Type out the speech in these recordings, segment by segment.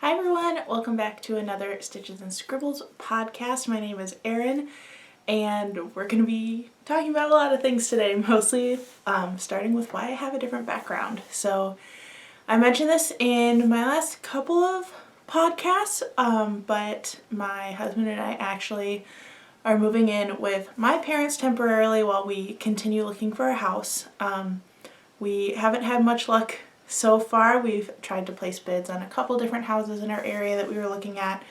Hi everyone, welcome back to another Stitches and Scribbles podcast. My name is Erin and we're going to be talking about a lot of things today, mostly starting with why I have a different background. So I mentioned this in my last couple of podcasts, but my husband and I actually are moving in with my parents temporarily while we continue looking for a house. We haven't had much luck so far. We've tried to place bids on a couple different houses in our area that we were looking at,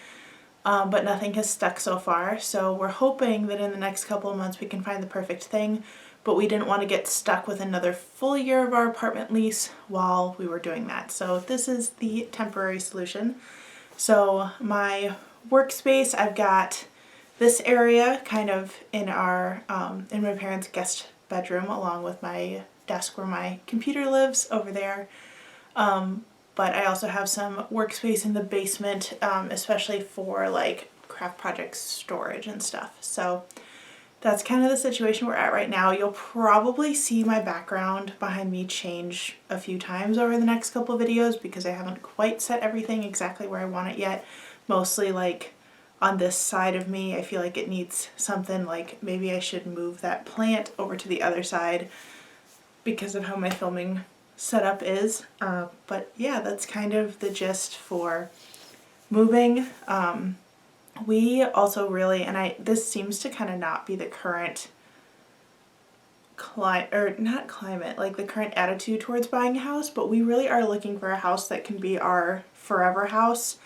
but nothing has stuck so far. So we're hoping that in the next couple of months we can find the perfect thing, but we didn't want to get stuck with another full year of our apartment lease while we were doing that. So this is the temporary solution. So my workspace, I've got this area kind of in our in my parents' guest bedroom, along with my desk where my computer lives over there. But I also have some workspace in the basement, especially for like craft projects storage and stuff. So that's kind of the situation we're at right now. You'll probably see my background behind me change a few times over the next couple of videos because I haven't quite set everything exactly where I want it yet. Mostly like on this side of me, I feel like it needs something, like maybe I should move that plant over to the other side because of how my filming setup is. But yeah, that's kind of the gist for moving. We also really, and this seems to kind of not be the current not climate, like the current attitude towards buying a house, but we really are looking for a house that can be our forever house.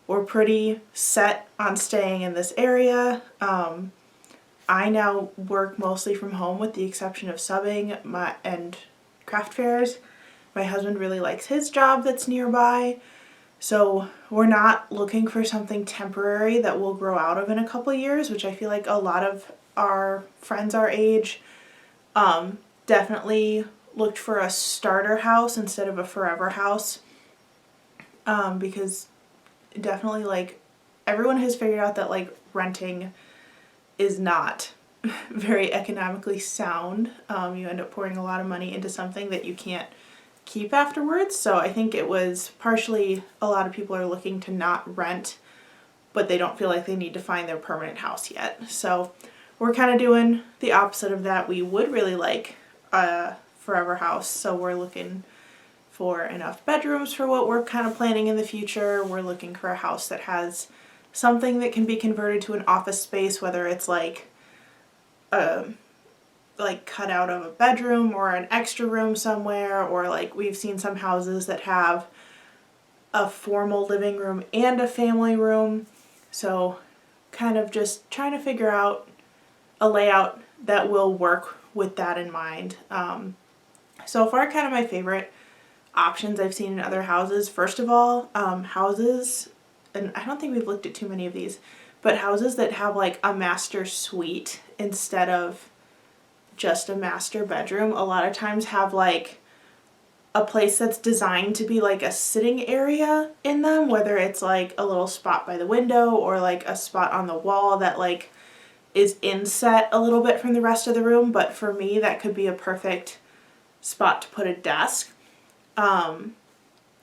We're pretty set on staying in this area. I now work mostly from home with the exception of subbing and craft fairs. My husband really likes his job that's nearby. So we're not looking for something temporary that we'll grow out of in a couple years, which I feel like a lot of our friends our age definitely looked for a starter house instead of a forever house, because definitely like everyone has figured out that like renting is not very economically sound. You end up pouring a lot of money into something that you can't keep afterwards. So I think it was partially a lot of people are looking to not rent, but they don't feel like they need to find their permanent house yet. So we're kind of doing the opposite of that. We would really like a forever house, so we're looking for enough bedrooms for what we're kind of planning in the future. We're looking for a house that has something that can be converted to an office space, whether it's like cut out of a bedroom or an extra room somewhere, or like we've seen some houses that have a formal living room and a family room. So kind of just trying to figure out a layout that will work with that in mind. So far, kind of my favorite options I've seen in other houses. First of all, houses, and I don't think we've looked at too many of these, but houses that have like a master suite instead of just a master bedroom a lot of times have like a place that's designed to be like a sitting area in them, whether it's like a little spot by the window or like a spot on the wall that like is inset a little bit from the rest of the room. But for me, that could be a perfect spot to put a desk, and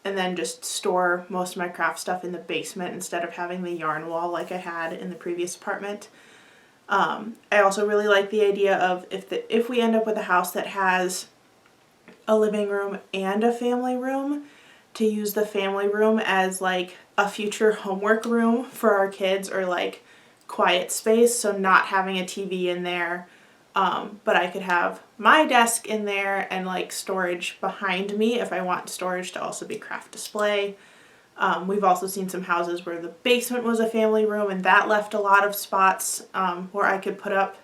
then just store most of my craft stuff in the basement instead of having the yarn wall like I had in the previous apartment. I also really like the idea of if we end up with a house that has a living room and a family room, to use the family room as like a future homework room for our kids, or like quiet space, so not having a TV in there, but I could have my desk in there and like storage behind me if I want storage to also be craft display. We've also seen some houses where the basement was a family room and that left a lot of spots where I could put up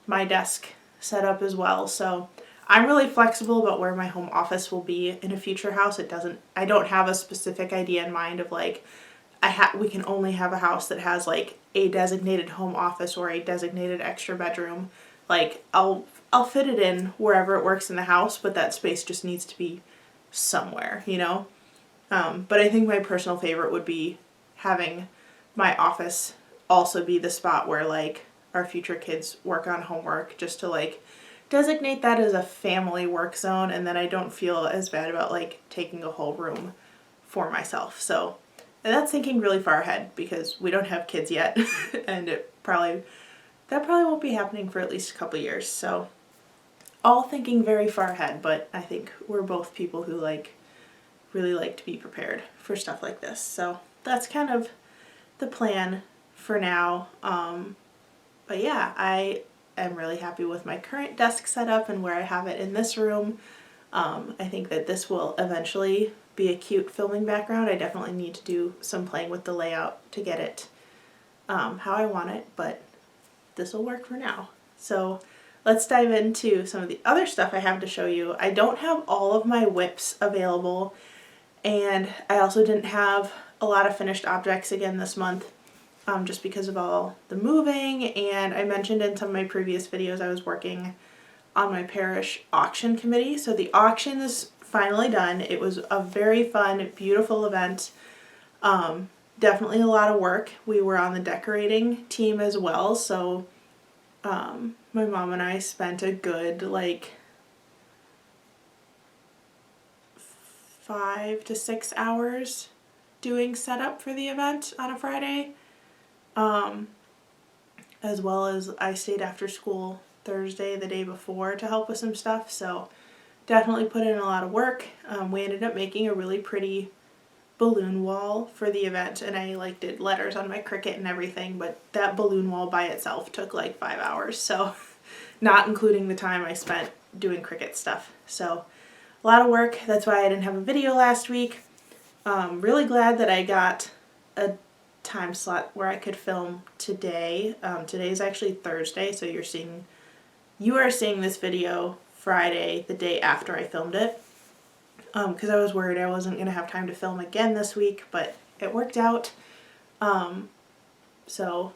my desk set up as well. So I'm really flexible about where my home office will be in a future house. I don't have a specific idea in mind of like, we can only have a house that has like a designated home office or a designated extra bedroom. Like I'll fit it in wherever it works in the house, but that space just needs to be somewhere, you know? But I think my personal favorite would be having my office also be the spot where like our future kids work on homework, just to like designate that as a family work zone, and then I don't feel as bad about like taking a whole room for myself. So And that's thinking really far ahead because we don't have kids yet and that probably won't be happening for at least a couple years. So all thinking very far ahead, but I think we're both people who really like to be prepared for stuff like this. So that's kind of the plan for now. But yeah, I am really happy with my current desk setup and where I have it in this room. I think that this will eventually be a cute filming background. I definitely need to do some playing with the layout to get it how I want it, but this will work for now. So let's dive into some of the other stuff I have to show you. I don't have all of my whips available, and I also didn't have a lot of finished objects again this month, just because of all the moving. And I mentioned in some of my previous videos I was working on my parish auction committee. So the auction is finally done. It was a very fun, beautiful event. Definitely a lot of work. We were on the decorating team as well, so my mom and I spent a good 5 to 6 hours doing setup for the event on a Friday, as well as I stayed after school Thursday the day before to help with some stuff. So definitely put in a lot of work. We ended up making a really pretty balloon wall for the event, and I did letters on my Cricut and everything, but that balloon wall by itself took 5 hours, so not including the time I spent doing Cricut stuff. So a lot of work. That's why I didn't have a video last week. Really glad that I got a time slot where I could film today. Today is actually Thursday, so you are seeing this video Friday, the day after I filmed it. Because I was worried I wasn't going to have time to film again this week, but it worked out. So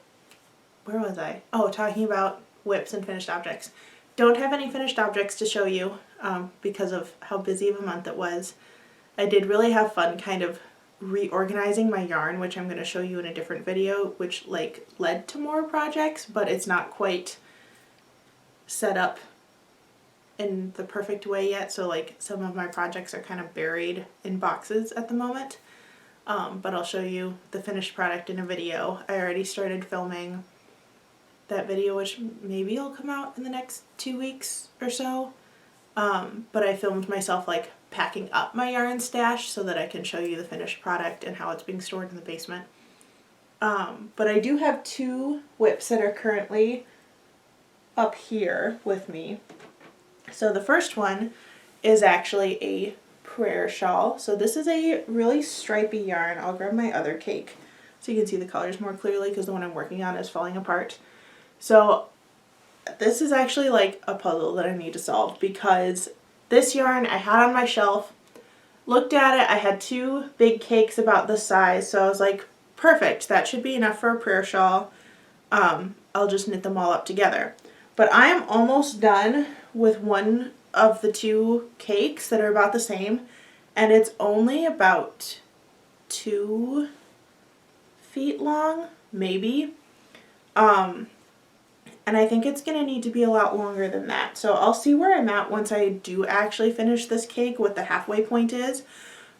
where was I? Oh, talking about whips and finished objects. Don't have any finished objects to show you because of how busy of a month it was. I did really have fun kind of reorganizing my yarn, which I'm going to show you in a different video, which led to more projects, but it's not quite set up in the perfect way yet, so some of my projects are kind of buried in boxes at the moment, but I'll show you the finished product in a video. I already started filming that video, which maybe will come out in the next 2 weeks or so, but I filmed myself packing up my yarn stash so that I can show you the finished product and how it's being stored in the basement. But I do have 2 whips that are currently up here with me. So the first one is actually a prayer shawl. So this is a really stripy yarn. I'll grab my other cake so you can see the colors more clearly because the one I'm working on is falling apart. So this is actually a puzzle that I need to solve because this yarn I had on my shelf, looked at it, I had 2 big cakes about this size, so I was like, perfect, that should be enough for a prayer shawl. I'll just knit them all up together. But I am almost done with one of the 2 cakes that are about the same, and it's only about 2 feet long, maybe. And I think it's going to need to be a lot longer than that. So I'll see where I'm at once I do actually finish this cake, what the halfway point is.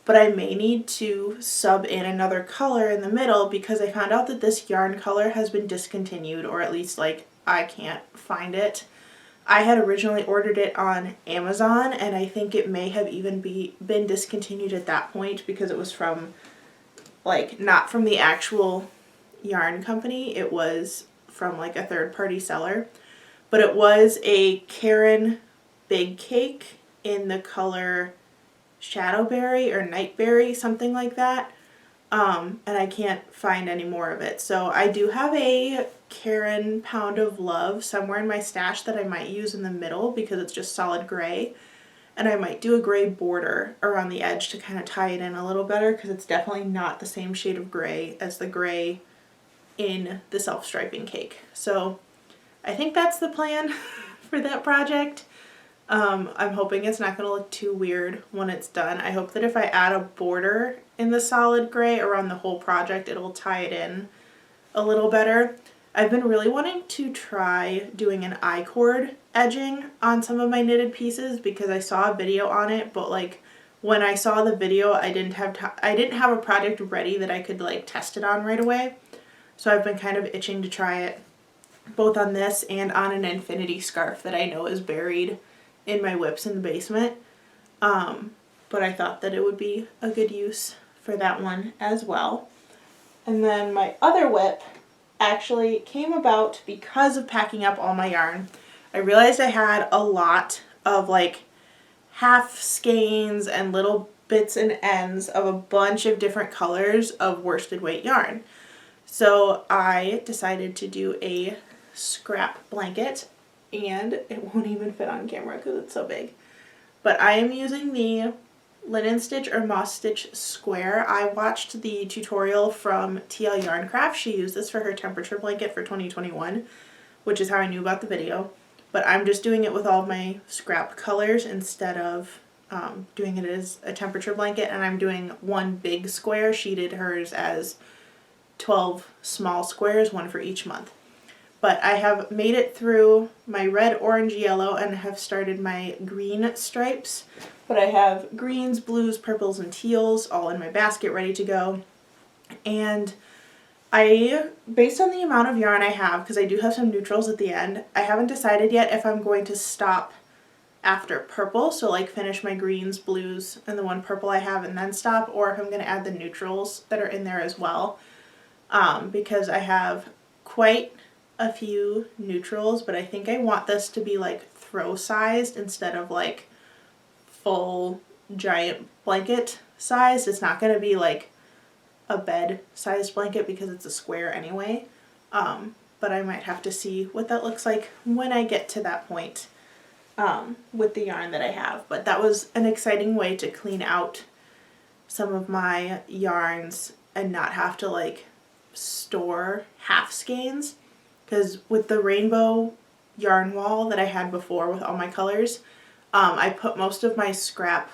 But I may need to sub in another color in the middle because I found out that this yarn color has been discontinued, or at least I can't find it. I had originally ordered it on Amazon, and I think it may have even been discontinued at that point because it was from, not from the actual yarn company. It was from a third-party seller. But it was a Karen Big Cake in the color Shadowberry or Nightberry, something like that. And I can't find any more of it. So I do have a Karen Pound of Love somewhere in my stash that I might use in the middle because it's just solid gray. And I might do a gray border around the edge to kind of tie it in a little better because it's definitely not the same shade of gray as the gray in the self-striping cake. So I think that's the plan for that project. I'm hoping it's not going to look too weird when it's done. I hope that if I add a border in the solid gray around the whole project, it'll tie it in a little better. I've been really wanting to try doing an I-cord edging on some of my knitted pieces because I saw a video on it, but when I saw the video, I didn't have a project ready that I could like test it on right away. So I've been kind of itching to try it both on this and on an infinity scarf that I know is buried in my whips in the basement. But I thought that it would be a good use for that one as well. And then my other whip actually came about because of packing up all my yarn. I realized I had a lot of like half skeins and little bits and ends of a bunch of different colors of worsted weight yarn. So I decided to do a scrap blanket, and it won't even fit on camera because it's so big. But I am using the linen stitch or moss stitch square. I watched the tutorial from TL Yarncraft. She used this for her temperature blanket for 2021, which is how I knew about the video. But I'm just doing it with all of my scrap colors instead of doing it as a temperature blanket, and I'm doing one big square. She did hers as 12 small squares, one for each month. But I have made it through my red, orange, yellow, and have started my green stripes. But I have greens, blues, purples, and teals all in my basket ready to go. And based on the amount of yarn I have, because I do have some neutrals at the end, I haven't decided yet if I'm going to stop after purple, so like finish my greens, blues, and the one purple I have and then stop, or if I'm going to add the neutrals that are in there as well. Because I have quite a few neutrals, but I think I want this to be like throw sized instead of like full giant blanket sized. It's not going to be like a bed sized blanket because it's a square anyway. But I might have to see what that looks like when I get to that point with the yarn that I have. But that was an exciting way to clean out some of my yarns and not have to like store half skeins. Because with the rainbow yarn wall that I had before with all my colors, I put most of my scrap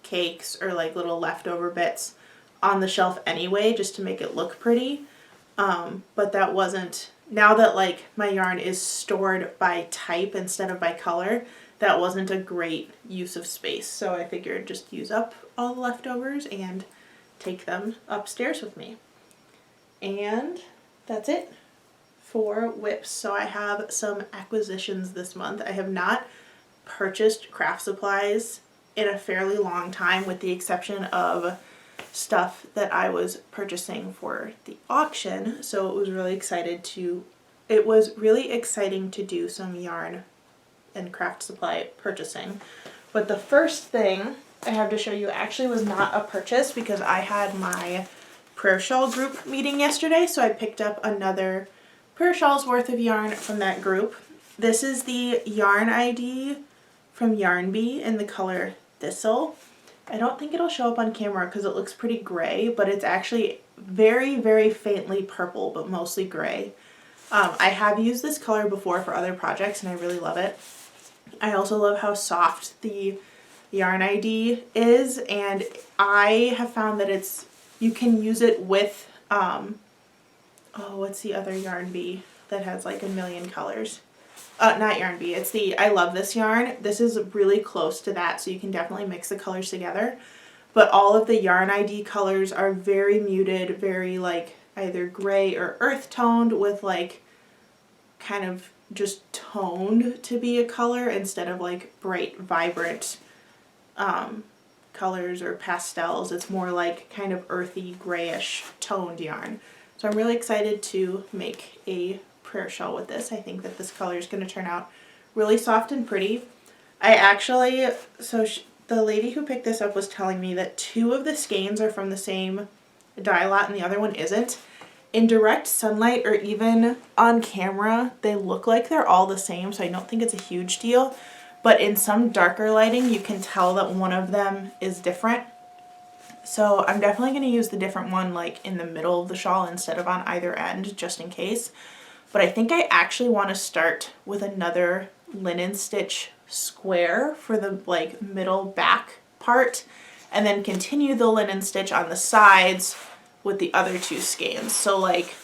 cakes or like little leftover bits on the shelf anyway just to make it look pretty. But that wasn't, now that like my yarn is stored by type instead of by color, that wasn't a great use of space. So I figured just use up all the leftovers and take them upstairs with me. And that's it for whips. So I have some acquisitions this month. I have not purchased craft supplies in a fairly long time, with the exception of stuff that I was purchasing for the auction. So it was really exciting to do some yarn and craft supply purchasing. But the first thing I have to show you actually was not a purchase, because I had my prayer shawl group meeting yesterday, so I picked up another prayer shawl's worth of yarn from that group. This is the yarn ID from Yarnbee in the color Thistle. I don't think it'll show up on camera because it looks pretty gray, but it's actually very, very faintly purple, but mostly gray. I have used this color before for other projects and I really love it. I also love how soft the yarn ID is, and I have found that you can use it with, what's the other Yarnbee that has like a million colors? Not Yarnbee, it's the I Love This yarn. This is really close to that, so you can definitely mix the colors together. But all of the Yarn ID colors are very muted, very like either gray or earth toned with like kind of just toned to be a color instead of like bright, vibrant colors or pastels. It's more like kind of earthy, grayish toned yarn. So I'm really excited to make a prayer shawl with this. I think that this color is going to turn out really soft and pretty. The lady who picked this up was telling me that 2 of the skeins are from the same dye lot and the other one isn't. In direct sunlight or even on camera, they look like they're all the same, so I don't think it's a huge deal. But in some darker lighting, you can tell that one of them is different. So I'm definitely going to use the different one like in the middle of the shawl instead of on either end, just in case. But I think I actually want to start with another linen stitch square for the like middle back part, and then continue the linen stitch on the sides with the other 2 skeins. So like,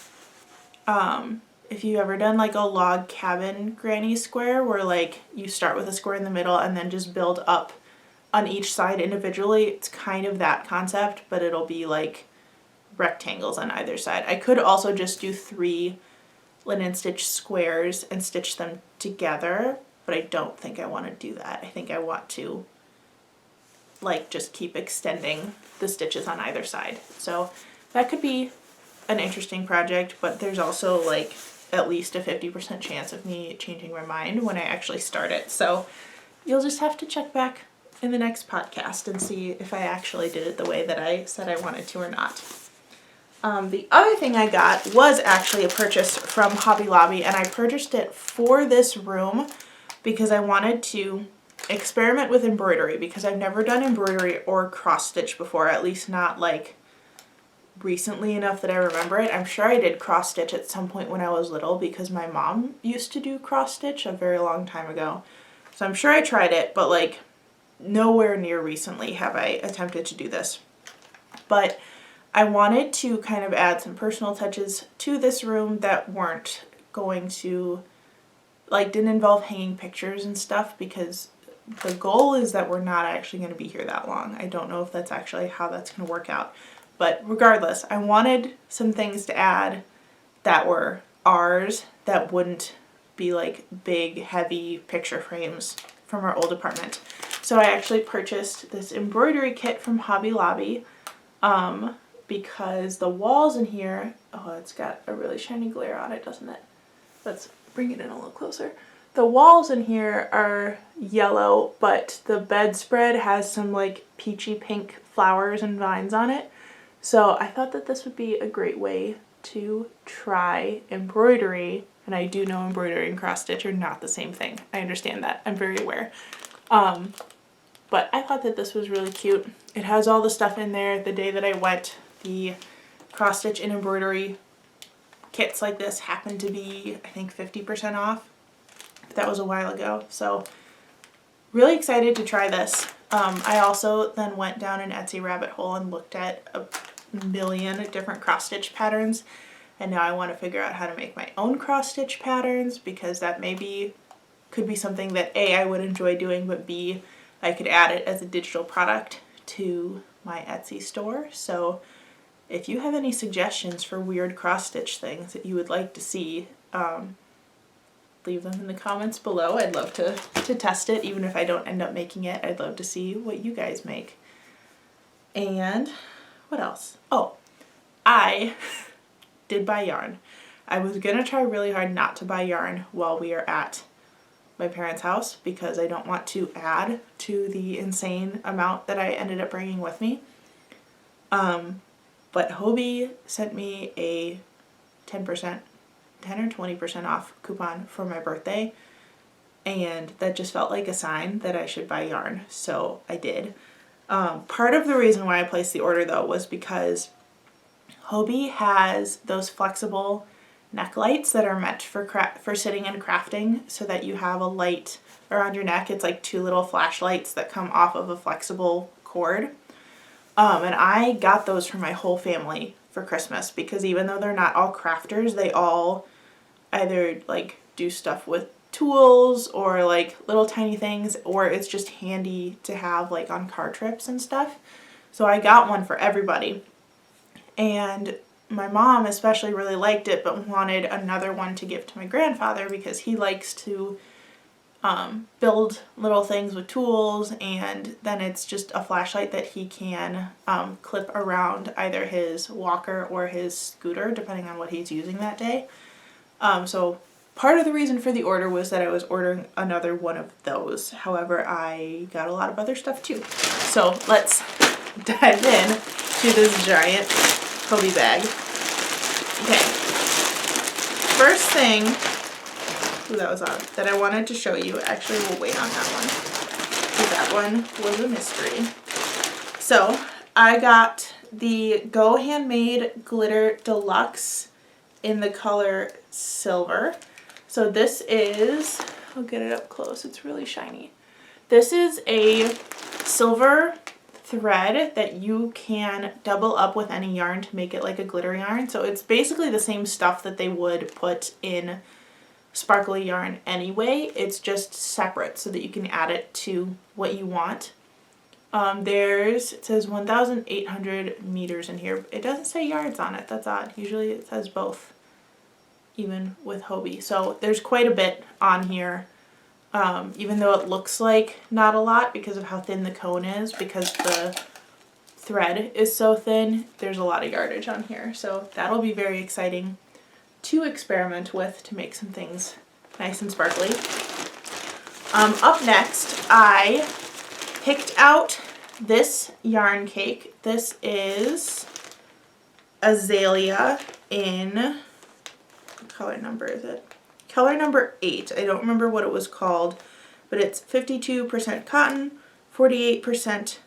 if you've ever done like a log cabin granny square where like you start with a square in the middle and then just build up on each side individually. It's kind of that concept, but it'll be like rectangles on either side. I could also just do 3 linen stitch squares and stitch them together, but I don't think I want to do that. I think I want to like just keep extending the stitches on either side. So that could be an interesting project, but there's also like at least a 50% chance of me changing my mind when I actually start it. So you'll just have to check back in the next podcast and see if I actually did it the way that I said I wanted to or not. The other thing I got was actually a purchase from Hobby Lobby, and I purchased it for this room because I wanted to experiment with embroidery, because I've never done embroidery or cross stitch before, at least not like recently enough that I remember it. I'm sure I did cross stitch at some point when I was little because my mom used to do cross stitch a very long time ago. So I'm sure I tried it, but like nowhere near recently have I attempted to do this. But I wanted to kind of add some personal touches to this room that weren't going to, like, didn't involve hanging pictures and stuff, because the goal is that we're not actually going to be here that long. I don't know if that's actually how that's going to work out. But regardless, I wanted some things to add that were ours, that wouldn't be like big, heavy picture frames from our old apartment. So I actually purchased this embroidery kit from Hobby Lobby, because the walls in here, oh, it's got a really shiny glare on it, doesn't it? Let's bring it in a little closer. The walls in here are yellow, but the bedspread has some like peachy pink flowers and vines on it. So I thought that this would be a great way to try embroidery. And I do know embroidery and cross stitch are not the same thing. I understand that. I'm very aware. But I thought that this was really cute. It has all the stuff in there. The day that I went, the cross stitch and embroidery kits like this happened to be, I think, 50% off. That was a while ago. So really excited to try this. I also then went down an Etsy rabbit hole and looked at a million different cross stitch patterns. And now I want to figure out how to make my own cross stitch patterns, because that maybe could be something that A, I would enjoy doing, but B, I could add it as a digital product to my Etsy store. So if you have any suggestions for weird cross stitch things that you would like to see, leave them in the comments below. I'd love to test it, even if I don't end up making it. I'd love to see what you guys make. And what else? Oh, I did buy yarn. I was gonna try really hard not to buy yarn while we are at my parents' house, because I don't want to add to the insane amount that I ended up bringing with me. But Hobbii sent me a 10 or 20% off coupon for my birthday, and that just felt like a sign that I should buy yarn, so I did. Part of the reason why I placed the order though was because Hobbii has those flexible neck lights that are meant for sitting and crafting, so that you have a light around your neck. It's like 2 little flashlights that come off of a flexible cord. And I got those for my whole family for Christmas, because even though they're not all crafters, they all either like do stuff with tools or like little tiny things, or it's just handy to have like on car trips and stuff. So I got one for everybody. And my mom especially really liked it, but wanted another one to give to my grandfather, because he likes to build little things with tools, and then it's just a flashlight that he can clip around either his walker or his scooter, depending on what he's using that day. So part of the reason for the order was that I was ordering another one of those. However, I got a lot of other stuff too. So let's dive in to this giant Hobbii bag. Okay, first thing, ooh, that was odd, that I wanted to show you, actually we'll wait on that one, because that one was a mystery. So I got the Go Handmade Glitter Deluxe in the color silver. So this is, I'll get it up close, it's really shiny. This is a silver thread that you can double up with any yarn to make it like a glitter yarn. So it's basically the same stuff that they would put in sparkly yarn anyway. It's just separate so that you can add it to what you want. It says 1,800 meters in here. It doesn't say yards on it. That's odd. Usually it says both, even with Hobbii. So there's quite a bit on here, even though it looks like not a lot because of how thin the cone is, because the thread is so thin. There's a lot of yardage on here. So that'll be very exciting to experiment with to make some things nice and sparkly. Up next, I picked out this yarn cake. This is Azalea in, what color number is it? Color number 8. I don't remember what it was called, but it's 52% cotton, 48%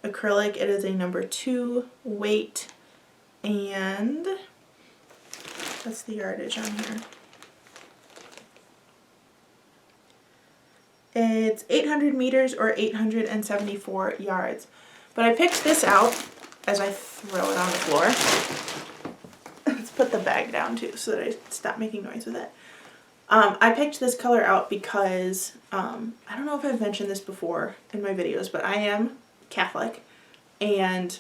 acrylic. It is a number 2 weight, and what's the yardage on here? It's 800 meters or 874 yards. But I picked this out as I throw it on the floor. Let's put the bag down too so that I stop making noise with it. I picked this color out because, I don't know if I've mentioned this before in my videos, but I am Catholic, and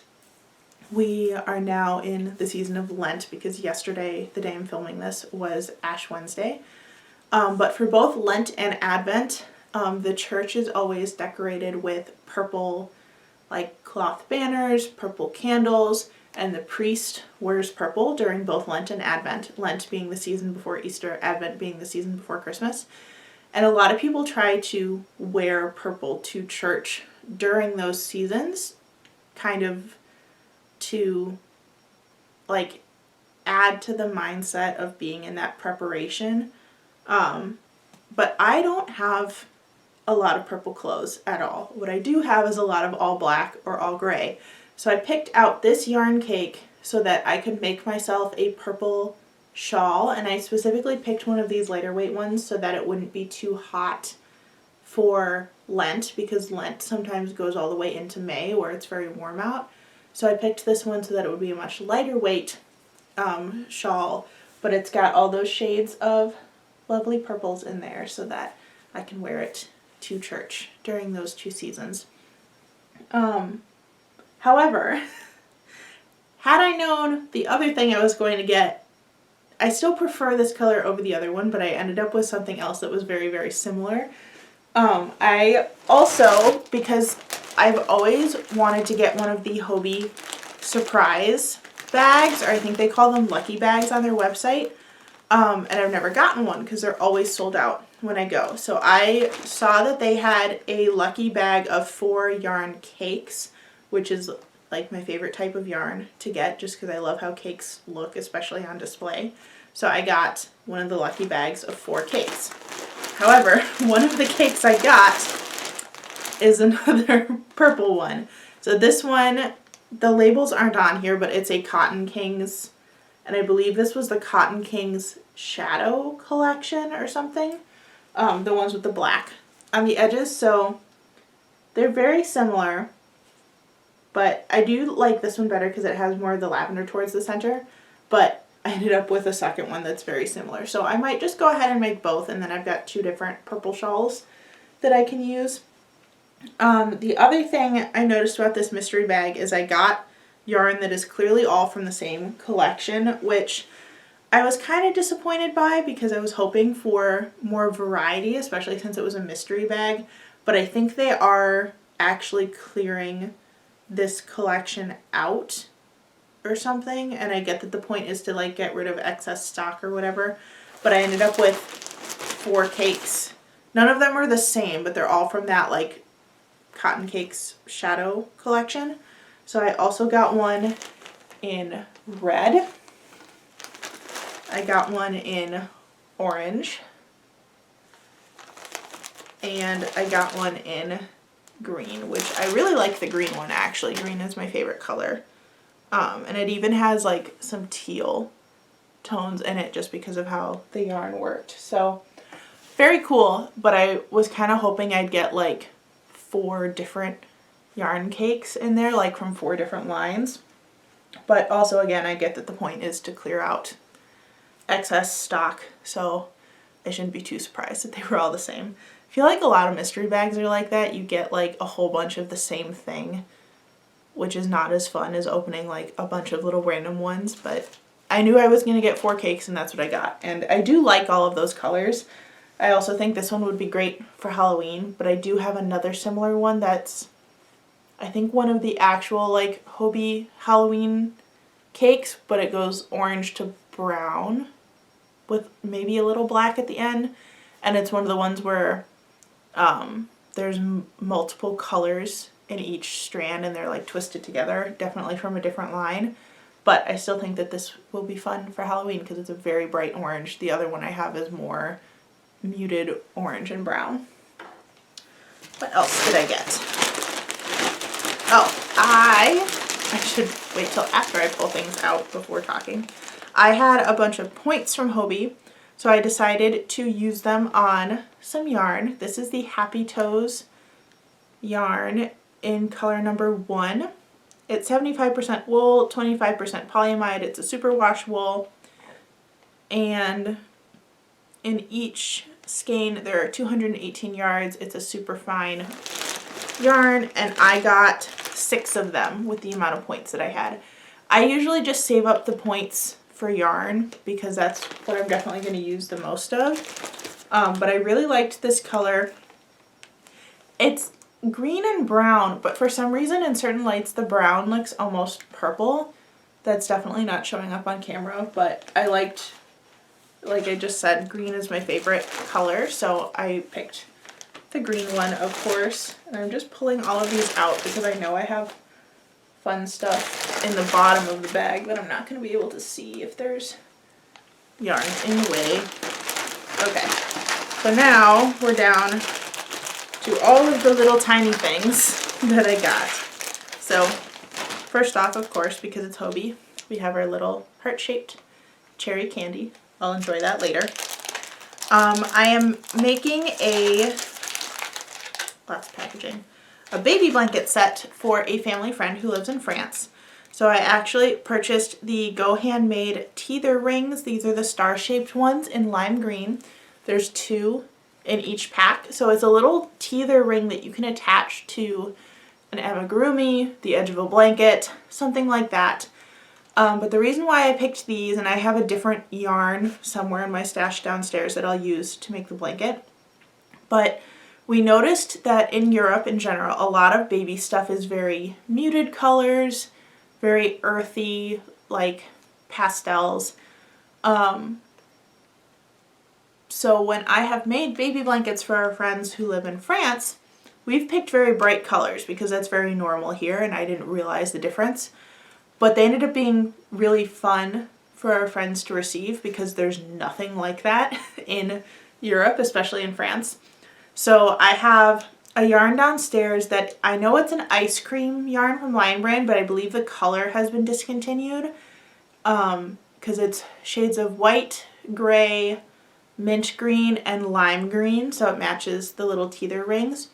we are now in the season of Lent because yesterday, the day I'm filming this, was Ash Wednesday. But for both Lent and Advent, the church is always decorated with purple, like cloth banners, purple candles, and the priest wears purple during both Lent and Advent. Lent being the season before Easter, Advent being the season before Christmas. And a lot of people try to wear purple to church during those seasons, kind of to like add to the mindset of being in that preparation. But I don't have a lot of purple clothes at all. What I do have is a lot of all black or all gray. So I picked out this yarn cake so that I could make myself a purple shawl, and I specifically picked one of these lighter weight ones so that it wouldn't be too hot for Lent, because Lent sometimes goes all the way into May where it's very warm out. So I picked this one so that it would be a much lighter weight shawl, but it's got all those shades of lovely purples in there so that I can wear it to church during those 2 seasons. However, had I known the other thing I was going to get, I still prefer this color over the other one, but I ended up with something else that was very, very similar. I also, because I've always wanted to get one of the Hobbii surprise bags, or I think they call them lucky bags on their website, and I've never gotten one because they're always sold out when I go. So I saw that they had a lucky bag of 4 yarn cakes, which is like my favorite type of yarn to get just because I love how cakes look, especially on display. So I got one of the lucky bags of 4 cakes. However, one of the cakes I got is another purple one. So this one, the labels aren't on here, but it's a Cotton Kings, and I believe this was the Cotton Kings Shadow collection or something. The ones with the black on the edges. So they're very similar, but I do like this one better because it has more of the lavender towards the center, but I ended up with a second one that's very similar. So I might just go ahead and make both, and then I've got 2 different purple shawls that I can use. The other thing I noticed about this mystery bag is I got yarn that is clearly all from the same collection, which I was kind of disappointed by because I was hoping for more variety, especially since it was a mystery bag. But I think they are actually clearing this collection out or something, and I get that the point is to like get rid of excess stock or whatever, but I ended up with 4 cakes. None of them are the same, but they're all from that like Cotton Cakes Shadow collection. So I also got one in red. I got one in orange, and I got one in green, which I really like the green one actually. Green is my favorite color. And it even has like some teal tones in it just because of how the yarn worked. So very cool, but I was kind of hoping I'd get like 4 different yarn cakes in there, like from 4 different lines. But also, again, I get that the point is to clear out excess stock, so I shouldn't be too surprised that they were all the same. I feel like a lot of mystery bags are like that. You get like a whole bunch of the same thing, which is not as fun as opening like a bunch of little random ones, but I knew I was going to get 4 cakes and that's what I got. And I do like all of those colors. I also think this one would be great for Halloween, but I do have another similar one that's, I think, one of the actual like Hobbii Halloween cakes, but it goes orange to brown with maybe a little black at the end. And it's one of the ones where there's multiple colors in each strand and they're like twisted together, definitely from a different line. But I still think that this will be fun for Halloween because it's a very bright orange. The other one I have is more muted orange and brown. What else did I get? Oh, I should wait till after I pull things out before talking. I had a bunch of points from Hobbii, so I decided to use them on some yarn. This is the Happy Toes yarn in color number 1. It's 75% wool, 25% polyamide. It's a superwash wool. And in each skein there are 218 yards. It's a super fine yarn, and I got 6 of them with the amount of points that I had. I usually just save up the points for yarn because that's what I'm definitely going to use the most of. But I really liked this color. It's green and brown, but for some reason in certain lights the brown looks almost purple. That's definitely not showing up on camera, but I liked, like I just said, green is my favorite color, so I picked the green one, of course. And I'm just pulling all of these out because I know I have fun stuff in the bottom of the bag that I'm not going to be able to see if there's yarn in the way. Okay, so now we're down to all of the little tiny things that I got. So first off, of course, because it's Hobbii, we have our little heart-shaped cherry candy. I'll enjoy that later. I am making lots of packaging, a baby blanket set for a family friend who lives in France. So I actually purchased the Go Handmade teether rings. These are the star-shaped ones in lime green. There's 2 in each pack. So it's a little teether ring that you can attach to an amigurumi, the edge of a blanket, something like that. But the reason why I picked these, and I have a different yarn somewhere in my stash downstairs that I'll use to make the blanket, but we noticed that in Europe in general, a lot of baby stuff is very muted colors, very earthy, like pastels. So when I have made baby blankets for our friends who live in France, we've picked very bright colors because that's very normal here and I didn't realize the difference. But they ended up being really fun for our friends to receive because there's nothing like that in Europe, especially in France. So I have a yarn downstairs that I know it's an ice cream yarn from Lion Brand, but I believe the color has been discontinued because it's shades of white, gray, mint green, and lime green, so it matches the little teether rings.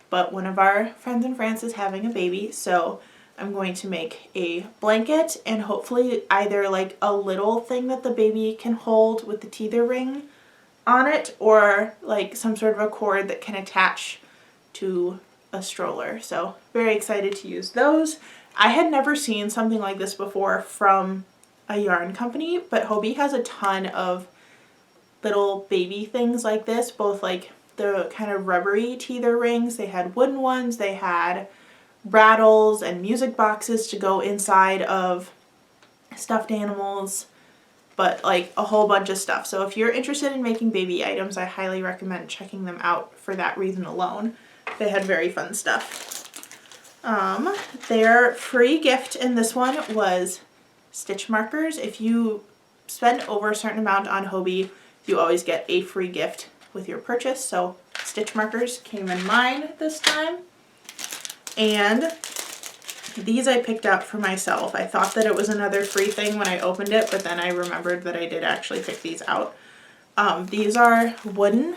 But one of our friends in France is having a baby, so I'm going to make a blanket and hopefully either like a little thing that the baby can hold with the teether ring on it or like some sort of a cord that can attach to a stroller. So very excited to use those. I had never seen something like this before from a yarn company, but Hobbii has a ton of little baby things like this, both like the kind of rubbery teether rings. They had wooden ones, they had rattles and music boxes to go inside of stuffed animals, but like a whole bunch of stuff. So if you're interested in making baby items, I highly recommend checking them out for that reason alone. They had very fun stuff. Their free gift in this one was stitch markers. If you spend over a certain amount on Hobbii, you always get a free gift with your purchase. So stitch markers came in mine this time. And these I picked out for myself. I thought that it was another free thing when I opened it, but then I remembered that I did actually pick these out. These are wooden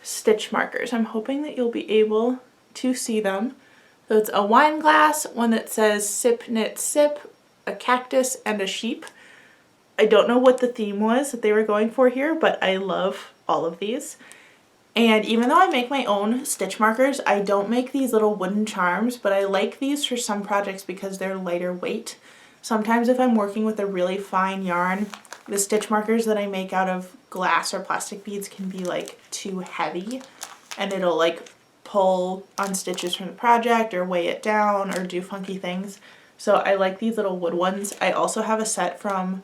stitch markers. I'm hoping that you'll be able to see them. So it's a wine glass, one that says sip knit sip, a cactus, and a sheep. I don't know what the theme was that they were going for here, but I love all of these. And even though I make my own stitch markers, I don't make these little wooden charms, but I like these for some projects because they're lighter weight. Sometimes if I'm working with a really fine yarn, the stitch markers that I make out of glass or plastic beads can be like too heavy, and it'll like pull on stitches from the project or weigh it down or do funky things. So I like these little wood ones. I also have a set from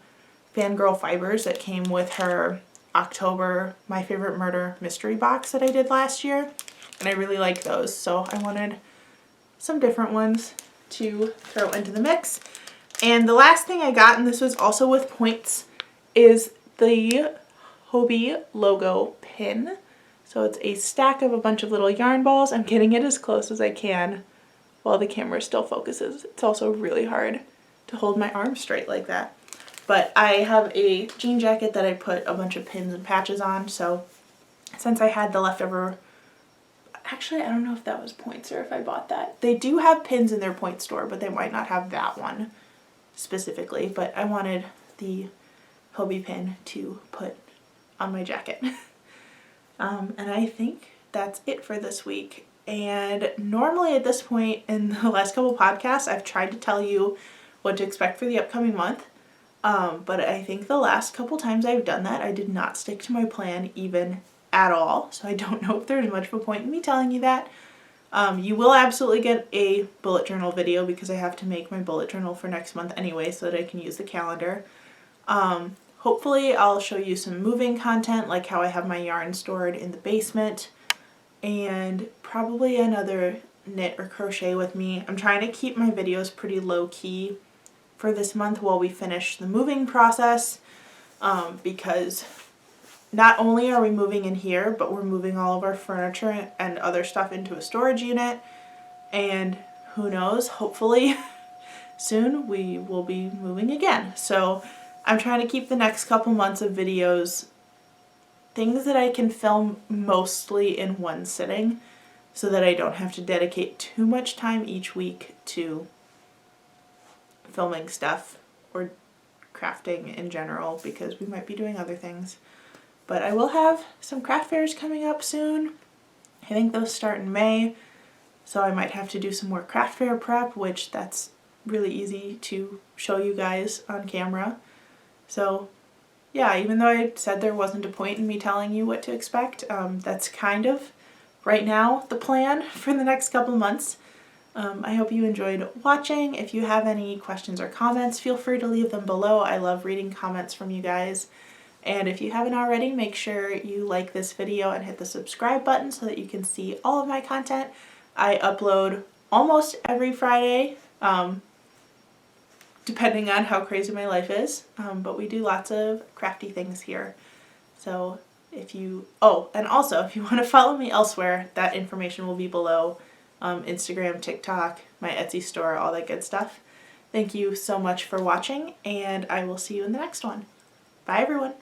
Fangirl Fibers that came with her October My Favorite Murder mystery box that I did last year, and I really like those, so I wanted some different ones to throw into the mix. And the last thing I got, and this was also with points, is the Hobbii logo pin. So it's a stack of a bunch of little yarn balls. I'm getting it as close as I can while the camera still focuses. It's also really hard to hold my arm straight like that. But I have a jean jacket that I put a bunch of pins and patches on, so since I had the leftover, actually I don't know if that was points or if I bought that. They do have pins in their point store, but they might not have that one specifically, but I wanted the Hobbii pin to put on my jacket. And I think that's it for this week. And normally at this point in the last couple podcasts, I've tried to tell you what to expect for the upcoming month. But I think the last couple times I've done that, I did not stick to my plan even at all. So I don't know if there's much of a point in me telling you that. You will absolutely get a bullet journal video because I have to make my bullet journal for next month anyway so that I can use the calendar. Hopefully I'll show you some moving content, like how I have my yarn stored in the basement, and probably another knit or crochet with me. I'm trying to keep my videos pretty low key for this month while we finish the moving process, because not only are we moving in here, but we're moving all of our furniture and other stuff into a storage unit, and who knows, hopefully soon we will be moving again. So I'm trying to keep the next couple months of videos things that I can film mostly in one sitting so that I don't have to dedicate too much time each week to filming stuff or crafting in general, because we might be doing other things. But I will have some craft fairs coming up soon. I think those start in May, so I might have to do some more craft fair prep, which that's really easy to show you guys on camera. So yeah, even though I said there wasn't a point in me telling you what to expect, that's kind of right now the plan for the next couple months. I hope you enjoyed watching. If you have any questions or comments, feel free to leave them below. I love reading comments from you guys. And if you haven't already, make sure you like this video and hit the subscribe button so that you can see all of my content. I upload almost every Friday, depending on how crazy my life is, but we do lots of crafty things here. So if you, and also if you want to follow me elsewhere, that information will be below. Instagram, TikTok, my Etsy store, all that good stuff. Thank you so much for watching, and I will see you in the next one. Bye everyone!